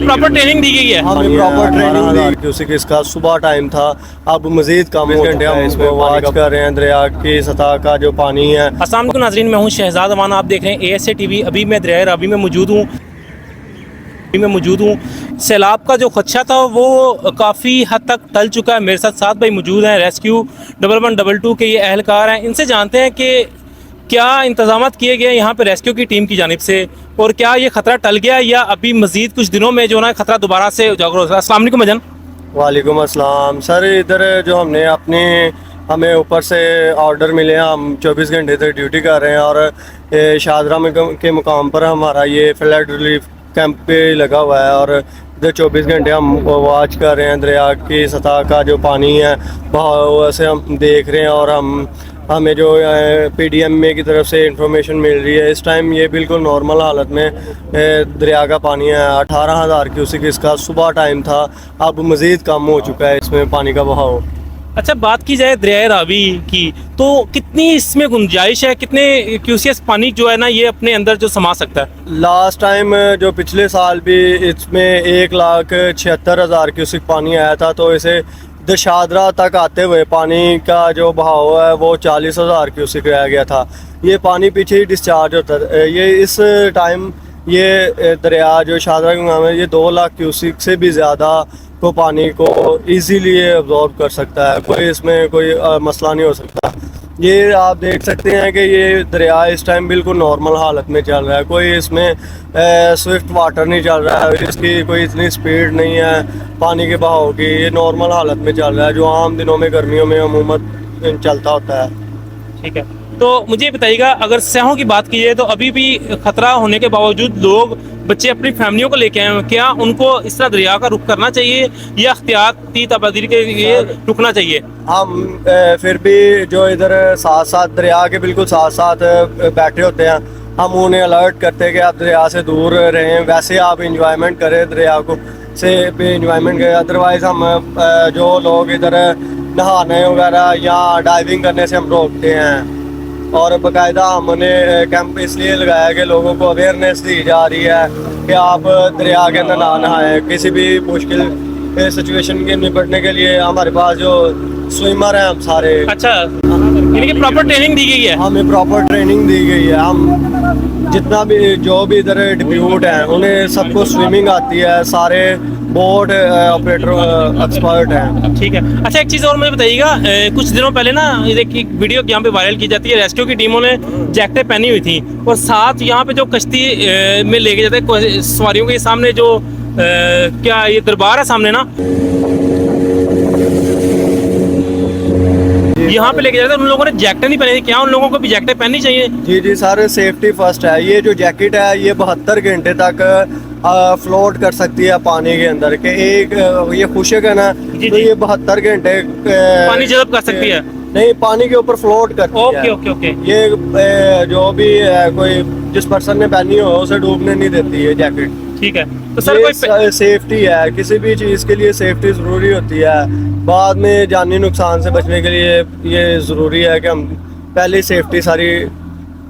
Proper training दी गई है? हमें प्रॉपर ट्रेनिंग दी क्योंकि इसका सुबह टाइम था, अब मजीद कम हो चुका है। इसमें वॉच कर रहे हैं दरिया की सतह का जो पानी है। अस्सलाम वालेकुम नाज़रीन, मैं हूं शहजाद अमान, आप देख रहे हैं ASA TV। अभी मैं दरिया रावी में मौजूद हूँ। सैलाब का जो खदशा था वो काफ़ी हद तक टल चुका है। मेरे साथ 7 भाई मौजूद हैं, रेस्क्यू 1112 के ये एहलकार हैं। इनसे जानते हैं कि क्या इंतजाम किए गए यहाँ पे रेस्क्यू की टीम की जानिब से, और क्या ये ख़तरा टल गया या अभी मज़ीद कुछ दिनों में जो ना खतरा दोबारा से उजागर हो सकता है। अस्सलाम वालेकुम अजन। वालेकुम अस्सलाम सर। इधर जो हमें ऊपर से ऑर्डर मिले हैं, हम 24 घंटे तक ड्यूटी कर रहे हैं और शाहदरा में के मुकाम पर हमारा ये फ्लड रिलीफ कैंप पे लगा हुआ है और इधर 24 घंटे हम वॉच कर रहे हैं। दरिया की सतह का जो पानी है बहाव से हम देख रहे हैं और हमें जो PDM की तरफ से इंफॉर्मेशन मिल रही है, इस टाइम ये बिल्कुल नॉर्मल हालत में दरिया का पानी है। 18,000 क्यूसेक इसका सुबह टाइम था, अब मज़ीद कम हो चुका है इसमें पानी का बहाव। अच्छा, बात की जाए दरिया रावी की तो कितनी इसमें गुंजाइश है, कितने क्यूसेस पानी जो है ना ये अपने अंदर जो समा सकता है? लास्ट टाइम जो पिछले साल भी इसमें 1,76,000 क्यूसेक पानी आया था, तो इसे दशादरा तक आते हुए पानी का जो बहाव है वो 40,000 क्यूसेक रह गया था। ये पानी पीछे ही डिस्चार्ज होता है। ये इस टाइम ये दरिया जो शाहदरा के नाम है, ये 2 लाख क्यूसेक से भी ज़्यादा को पानी को इजीली अब्जॉर्ब कर सकता है। कोई इसमें कोई मसला नहीं हो सकता। ये आप देख सकते हैं कि ये दरिया इस टाइम बिल्कुल नॉर्मल हालत में चल रहा है। कोई इसमें स्विफ्ट वाटर नहीं चल रहा है, इसकी कोई इतनी स्पीड नहीं है पानी के बहाव की। ये नॉर्मल हालत में चल रहा है जो आम दिनों में गर्मियों में अमूमन चलता होता है। ठीक है, तो मुझे बताइएगा, अगर सयाहों की बात की जाए तो अभी भी खतरा होने के बावजूद लोग बच्चे अपनी फैमिलियों को लेके आए हैं, क्या उनको इस तरह दरिया का रुख करना चाहिए या एहतियाती तबादील के लिए रुकना चाहिए? हम फिर भी जो इधर साथ साथ दरिया के बिल्कुल साथ साथ बैठे होते हैं, हम उन्हें अलर्ट करते हैं कि आप दरिया से दूर रहें। वैसे आप इंजॉयमेंट करें, दरिया को से भी इंजॉयमेंट करें। अदरवाइज़ हम जो लोग इधर नहाने वगैरह या डाइविंग करने से हम रोकते हैं। और बाकायदा हमने कैंप इसलिए लगाया कि लोगों को अवेयरनेस दी जा रही है कि आप दरिया के अंदर ना नहाएं। किसी भी मुश्किल सिचुएशन के निपटने के लिए हमारे पास जो स्विमर हैं हम सारे। अच्छा, यानी कि प्रॉपर ट्रेनिंग दी गई है? हमें प्रॉपर ट्रेनिंग दी गई है। हम जितना भी जो भी इधर डिप्यूट हैं उन्हें सबको स्विमिंग आती है, सारे बोट ऑपरेटर एक्सपर्ट हैं। ठीक है। अच्छा, एक चीज़ और मुझे बताइएगा, कुछ दिनों पहले ना एक वीडियो यहाँ पे वायरल की जाती है, रेस्क्यू की टीमों ने जैकेटें पहनी हुई थी और साथ यहाँ पे जो कश्ती में लेके जाते हैं सवारियों के सामने जो क्या ये दरबार है सामने ना, यहाँ पे लेके जाते हैं, उन लोगों ने जैकेटें नहीं पहनी थी। क्या उन लोगों को भी जैकेटें पहननी चाहिए? जी जी सर, सेफ्टी फर्स्ट है। ये जो जैकेट है ये 72 घंटे तक फ्लोट कर सकती है पानी के अंदर के। एक ये खुशक है ना, तो ये 72 घंटे पानी जज़ब कर सकती है? नहीं, पानी के ऊपर फ्लोट करती है। Okay okay okay. ये जो भी कोई जिस पर्सन ने पहनी हो उसे डूबने नहीं देती है जैकेट। ठीक है, तो सर कोई सेफ्टी है, किसी भी चीज़ के लिए सेफ्टी ज़रूरी होती है। बाद में जानी नुकसान से बचने के लिए ये ज़रूरी है कि हम पहले सेफ्टी सारी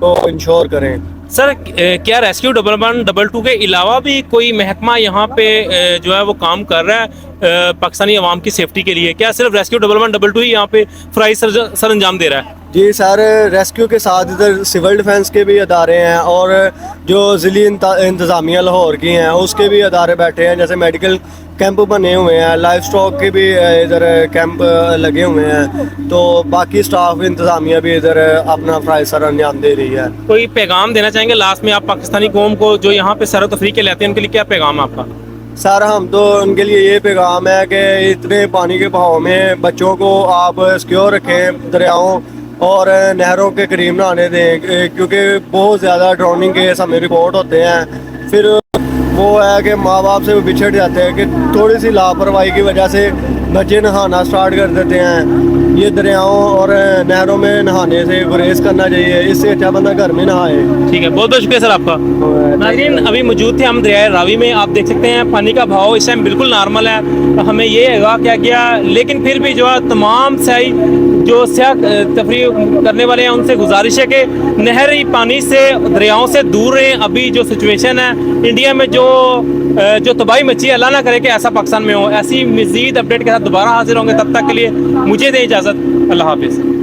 को इंश्योर करें। सर, क्या रेस्क्यू 1112 के अलावा भी कोई महकमा यहाँ पे जो है वो काम कर रहा है पाकिस्तानी अवाम की सेफ्टी के लिए? क्या सिर्फ रेस्क्यू 1112 ही यहाँ पे फराई सर अंजाम दे रहा है? जी सर, रेस्क्यू के साथ इधर सिविल डिफेंस के भी अदारे हैं और जो ज़िली इंतज़ामिया लाहौर की हैं उसके भी अदारे बैठे हैं। जैसे मेडिकल कैंप बने हुए हैं, लाइफ स्टॉक के भी इधर कैंप लगे हुए हैं, तो बाकी स्टाफ इंतज़ामिया भी इधर अपना फराइज़ सर अंजाम दे रही है। कोई पैगाम देना चाहेंगे लास्ट में आप पाकिस्तानी कौम को जो यहाँ पे सैर तफरीह के लेते हैं, उनके लिए क्या पैगाम है आपका? सर, हम तो उनके लिए ये पैगाम है कि इतने पानी के बहाव में बच्चों को आप सिक्योर रखें, दरियाओं और नहरों के करीब नहाने दें, क्योंकि बहुत ज़्यादा ड्राउनिंग केस हमें रिपोर्ट होते हैं। फिर वो है कि माँ बाप से वो बिछड़ जाते हैं कि थोड़ी सी लापरवाही की वजह से बच्चे नहाना स्टार्ट कर देते हैं। ये दरियाओं और नहरों में नहाने से गुरेज करना चाहिए, इससे अच्छा बंदा घर में नहाए। ठीक है, बहुत बहुत शुक्रिया सर आपका। नाज़रीन, अभी मौजूद थे हम दरिया रावी में। आप देख सकते हैं पानी का भाव इस टाइम बिल्कुल नॉर्मल है। हमें ये है क्या किया, लेकिन फिर भी जो है तमाम सही जो सयाह तफरी करने वाले हैं उनसे गुजारिश है कि नहरी पानी से, दरियाओं से दूर रहें। अभी जो सिचुएशन है इंडिया में, जो तबाही मची है, अल्लाह ना करे कि ऐसा पाकिस्तान में हो। ऐसी मज़ीद अपडेट के साथ दोबारा हाजिर होंगे, तब तक के लिए मुझे दें इजाज़त। अल्लाह हाफिज़।